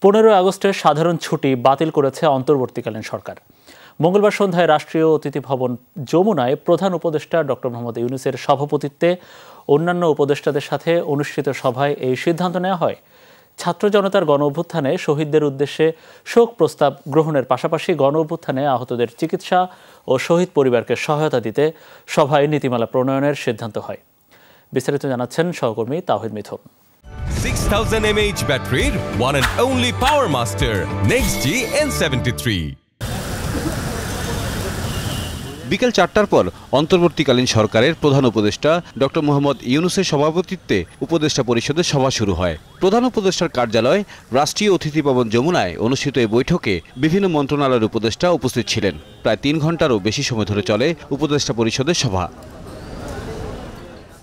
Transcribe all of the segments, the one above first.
15 আগস্টের সাধারণ ছুটি বাতিল করেছে অন্তর্বর্তীকালীন সরকার। মঙ্গলবার সন্ধ্যায় রাষ্ট্রীয় অতিথি ভবন যমুনায় প্রধান উপদেষ্টা ডক্টর মোহাম্মদ ইউনূসের সভাপতিত্বে অন্যান্য উপদেষ্টাদের সাথে অনুষ্ঠিত সভায় এই সিদ্ধান্ত নেওয়া হয়। ছাত্র জনতার গণ অভ্যুত্থানে শহীদদের উদ্দেশ্যে শোক প্রস্তাব গ্রহণের পাশাপাশি গণ অভ্যুত্থানে আহতদের চিকিৎসা ও শহীদ পরিবারকে সহায়তা দিতে সভায় নীতিমালা প্রণয়নের সিদ্ধান্ত হয়। বিস্তারিত জানাচ্ছেন সহকর্মী তাওহিদ মিথুন। 6000 mAh battery, one and only Power Master, NextG N73. বিকেল 4টার পর অন্তর্বর্তীকালীন সরকারের প্রধান উপদেষ্টা ডক্টর মোহাম্মদ ইউনূসের সভাপতিত্বে উপদেষ্টা পরিষদের সভা শুরু হয়। প্রধান উপদেষ্টার কার্যালয় রাষ্ট্রীয় অতিথি ভবন যমুনায় অনুষ্ঠিত এই বৈঠকে বিভিন্ন মন্ত্রণালয়ের উপদেষ্টা উপস্থিত ছিলেন। প্রায় 3 ঘণ্টারও বেশি সময় ধরে চলে উপদেষ্টা পরিষদের সভা।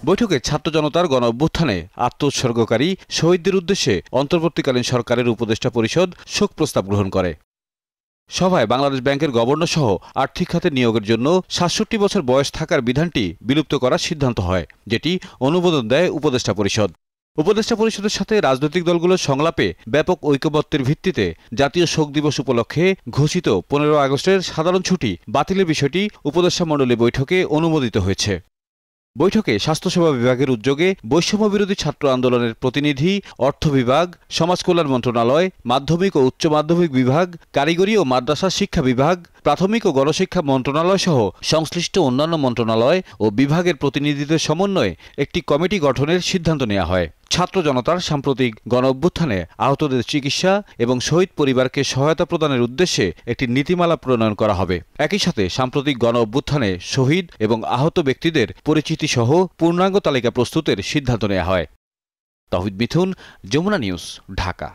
বৈঠকে ছাত্র জনতার গণ অভ্যুত্থানে আত্মোৎসর্গকারী শহীদদের উদ্দেশ্যে অন্তর্বর্তীকালীন সরকারের উপদেষ্টা পরিষদ শোক প্রস্তাব গ্রহণ করে। সভায় বাংলাদেশ ব্যাংকের গভর্নর সহ আর্থিক খাতে নিয়োগের জন্য ৬৭ বছর বয়স থাকার বিধানটি বিলুপ্ত করার সিদ্ধান্ত হয়, যেটি অনুমোদন দেয় উপদেষ্টা পরিষদ। উপদেষ্টা পরিষদের সাথে রাজনৈতিক দলগুলোর সংলাপে ব্যাপক ঐকমত্যের ভিত্তিতে জাতীয় শোক দিবস উপলক্ষে ঘোষিত 15 আগস্টের সাধারণ ছুটি বাতিলের বিষয়টি উপদেষ্টা মণ্ডলী বৈঠকে অনুমোদিত হয়েছে। বৈঠকে স্বাস্থ্যসেবা বিভাগের উদ্যোগে বৈষম্য বিরোধী ছাত্র আন্দোলনের প্রতিনিধি, অর্থ বিভাগ, সমাজ কল্যাণ মন্ত্রণালয়, মাধ্যমিক ও উচ্চ মাধ্যমিক বিভাগ, কারিগরি ও মাদ্রাসা শিক্ষা বিভাগ, প্রাথমিক ও গণশিক্ষা মন্ত্রণালয় সহ সংশ্লিষ্ট অন্যান্য মন্ত্রণালয় ও বিভাগের প্রতিনিধিদের সমন্বয়ে একটি কমিটি গঠনের সিদ্ধান্ত নেওয়া হয়। ছাত্র জনতার সাম্প্রতিক গণ অভ্যুত্থানে আহতদের চিকিৎসা এবং শহীদ পরিবারকে সহায়তা প্রদানের উদ্দেশ্যে একটি নীতিমালা প্রণয়ন করা হবে। একই সাথে সাম্প্রতিক গণ অভ্যুত্থানে শহীদ এবং আহত ব্যক্তিদের পরিচিতি সহ পূর্ণাঙ্গ তালিকা প্রস্তুতের সিদ্ধান্ত নেওয়া হয়। তাওহিদ মিথুন, যমুনা নিউজ, ঢাকা।